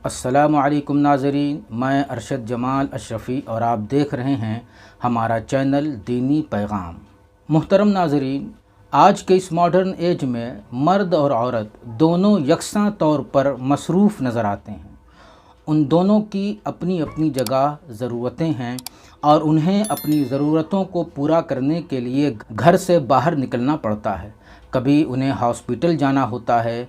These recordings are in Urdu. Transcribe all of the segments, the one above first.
السلام علیکم ناظرین، میں ارشد جمال اشرفی اور آپ دیکھ رہے ہیں ہمارا چینل دینی پیغام۔ محترم ناظرین، آج کے اس ماڈرن ایج میں مرد اور عورت دونوں یکساں طور پر مصروف نظر آتے ہیں۔ ان دونوں کی اپنی اپنی جگہ ضرورتیں ہیں اور انہیں اپنی ضرورتوں کو پورا کرنے کے لیے گھر سے باہر نکلنا پڑتا ہے۔ کبھی انہیں ہاسپٹل جانا ہوتا ہے،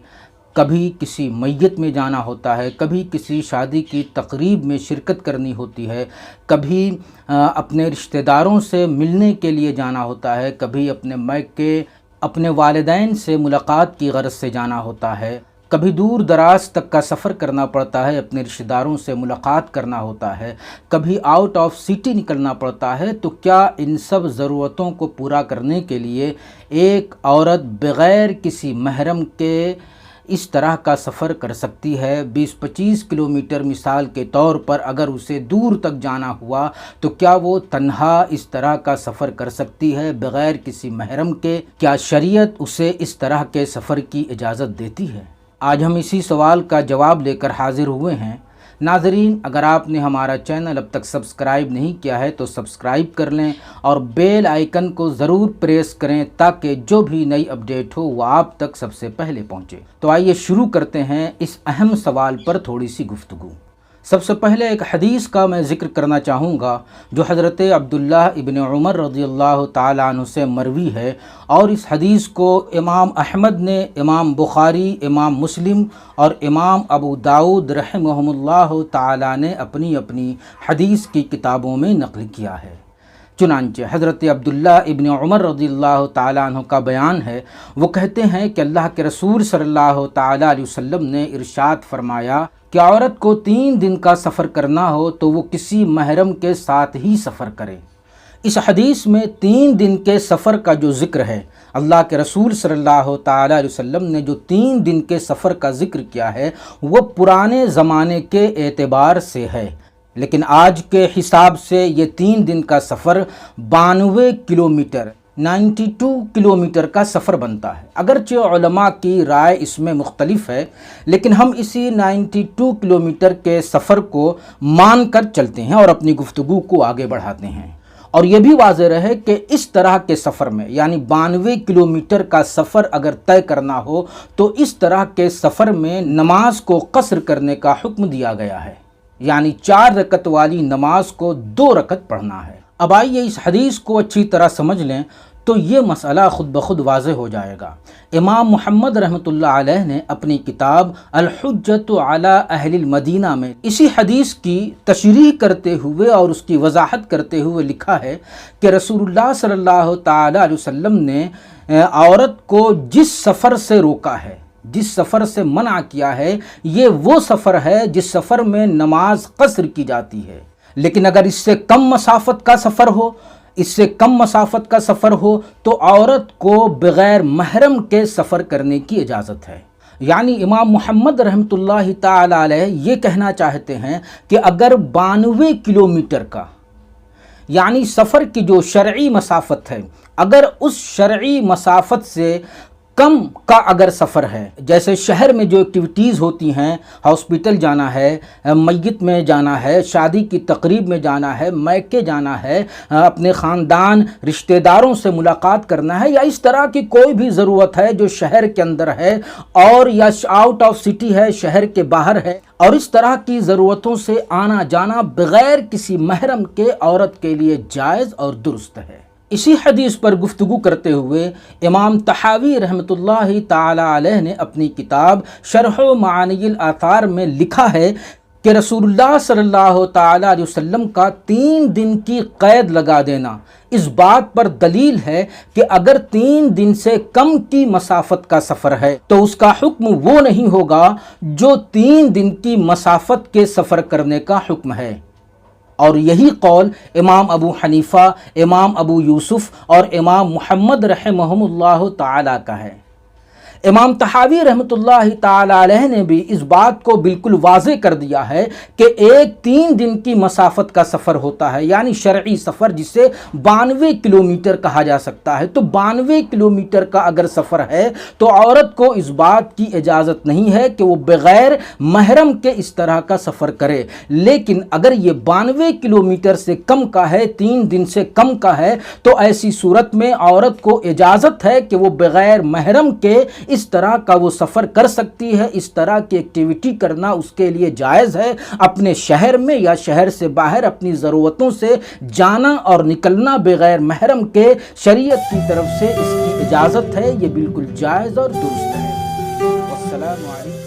کبھی کسی میت میں جانا ہوتا ہے، کبھی کسی شادی کی تقریب میں شرکت کرنی ہوتی ہے، کبھی اپنے رشتہ داروں سے ملنے کے لیے جانا ہوتا ہے، کبھی اپنے میکے اپنے والدین سے ملاقات کی غرض سے جانا ہوتا ہے، کبھی دور دراز تک کا سفر کرنا پڑتا ہے، اپنے رشتہ داروں سے ملاقات کرنا ہوتا ہے، کبھی آؤٹ آف سٹی نکلنا پڑتا ہے۔ تو کیا ان سب ضرورتوں کو پورا کرنے کے لیے ایک عورت بغیر کسی محرم کے اس طرح کا سفر کر سکتی ہے؟ 20-25 کلومیٹر مثال کے طور پر اگر اسے دور تک جانا ہوا تو کیا وہ تنہا اس طرح کا سفر کر سکتی ہے بغیر کسی محرم کے؟ کیا شریعت اسے اس طرح کے سفر کی اجازت دیتی ہے؟ آج ہم اسی سوال کا جواب لے کر حاضر ہوئے ہیں۔ ناظرین، اگر آپ نے ہمارا چینل اب تک سبسکرائب نہیں کیا ہے تو سبسکرائب کر لیں اور بیل آئیکن کو ضرور پریس کریں تاکہ جو بھی نئی اپڈیٹ ہو وہ آپ تک سب سے پہلے پہنچے۔ تو آئیے شروع کرتے ہیں اس اہم سوال پر تھوڑی سی گفتگو۔ سب سے پہلے ایک حدیث کا میں ذکر کرنا چاہوں گا جو حضرت عبداللہ ابن عمر رضی اللہ تعالیٰ عنہ سے مروی ہے، اور اس حدیث کو امام احمد نے، امام بخاری، امام مسلم اور امام ابو داؤد رحمہم اللہ تعالیٰ نے اپنی اپنی حدیث کی کتابوں میں نقل کیا ہے۔ چنانچہ حضرت عبداللہ ابن عمر رضی اللہ تعالیٰ عنہ کا بیان ہے، وہ کہتے ہیں کہ اللہ کے رسول صلی اللہ تعالیٰ علیہ وسلم نے ارشاد فرمایا کہ عورت کو 3 دن کا سفر کرنا ہو تو وہ کسی محرم کے ساتھ ہی سفر کرے۔ اس حدیث میں 3 دن کے سفر کا جو ذکر ہے، اللہ کے رسول صلی اللہ تعالیٰ علیہ وسلم نے جو 3 دن کے سفر کا ذکر کیا ہے وہ پرانے زمانے کے اعتبار سے ہے، لیکن آج کے حساب سے یہ 3 دن کا سفر 92 کلومیٹر 92 کلومیٹر کا سفر بنتا ہے۔ اگرچہ علماء کی رائے اس میں مختلف ہے، لیکن ہم اسی 92 کلومیٹر کے سفر کو مان کر چلتے ہیں اور اپنی گفتگو کو آگے بڑھاتے ہیں۔ اور یہ بھی واضح رہے کہ اس طرح کے سفر میں، یعنی 92 کلومیٹر کا سفر اگر طے کرنا ہو تو اس طرح کے سفر میں نماز کو قصر کرنے کا حکم دیا گیا ہے، یعنی 4 رکعت والی نماز کو 2 رکعت پڑھنا ہے۔ اب آئیے اس حدیث کو اچھی طرح سمجھ لیں تو یہ مسئلہ خود بخود واضح ہو جائے گا۔ امام محمد رحمۃ اللہ علیہ نے اپنی کتاب الحجۃ علی اہل المدینہ میں اسی حدیث کی تشریح کرتے ہوئے اور اس کی وضاحت کرتے ہوئے لکھا ہے کہ رسول اللہ صلی اللہ تعالیٰ علیہ وسلم نے عورت کو جس سفر سے روکا ہے، جس سفر سے منع کیا ہے، یہ وہ سفر ہے جس سفر میں نماز قصر کی جاتی ہے۔ لیکن اگر اس سے کم مسافت کا سفر ہو تو عورت کو بغیر محرم کے سفر کرنے کی اجازت ہے۔ یعنی امام محمد رحمۃ اللہ تعالی علیہ یہ کہنا چاہتے ہیں کہ اگر 92 کلومیٹر کا، یعنی سفر کی جو شرعی مسافت ہے، اگر اس شرعی مسافت سے کم کا اگر سفر ہے، جیسے شہر میں جو ایکٹیویٹیز ہوتی ہیں، ہاسپٹل جانا ہے، میت میں جانا ہے، شادی کی تقریب میں جانا ہے، میکے جانا ہے، اپنے خاندان رشتہ داروں سے ملاقات کرنا ہے، یا اس طرح کی کوئی بھی ضرورت ہے جو شہر کے اندر ہے اور یا آؤٹ آف سٹی ہے، شہر کے باہر ہے، اور اس طرح کی ضرورتوں سے آنا جانا بغیر کسی محرم کے عورت کے لیے جائز اور درست ہے۔ اسی حدیث پر گفتگو کرتے ہوئے امام طحاوی رحمۃ اللہ تعالی علیہ نے اپنی کتاب شرح معانی الآثار میں لکھا ہے کہ رسول اللہ صلی اللہ تعالی علیہ وسلم کا 3 دن کی قید لگا دینا اس بات پر دلیل ہے کہ اگر 3 دن سے کم کی مسافت کا سفر ہے تو اس کا حکم وہ نہیں ہوگا جو 3 دن کی مسافت کے سفر کرنے کا حکم ہے۔ اور یہی قول امام ابو حنیفہ، امام ابو یوسف اور امام محمد رحمہم اللہ تعالیٰ کا ہے۔ امام طحاوی رحمۃ اللہ تعالی علیہ نے بھی اس بات کو بالکل واضح کر دیا ہے کہ ایک 3 دن کی مسافت کا سفر ہوتا ہے، یعنی شرعی سفر جسے 92 کلومیٹر کہا جا سکتا ہے۔ تو 92 کلومیٹر کا اگر سفر ہے تو عورت کو اس بات کی اجازت نہیں ہے کہ وہ بغیر محرم کے اس طرح کا سفر کرے، لیکن اگر یہ 92 کلومیٹر سے کم کا ہے، 3 دن سے کم کا ہے، تو ایسی صورت میں عورت کو اجازت ہے کہ وہ بغیر محرم کے اس طرح کا وہ سفر کر سکتی ہے۔ اس طرح کی ایکٹیویٹی کرنا اس کے لیے جائز ہے۔ اپنے شہر میں یا شہر سے باہر اپنی ضرورتوں سے جانا اور نکلنا بغیر محرم کے شریعت کی طرف سے اس کی اجازت ہے، یہ بالکل جائز اور درست ہے۔ والسلام علیکم۔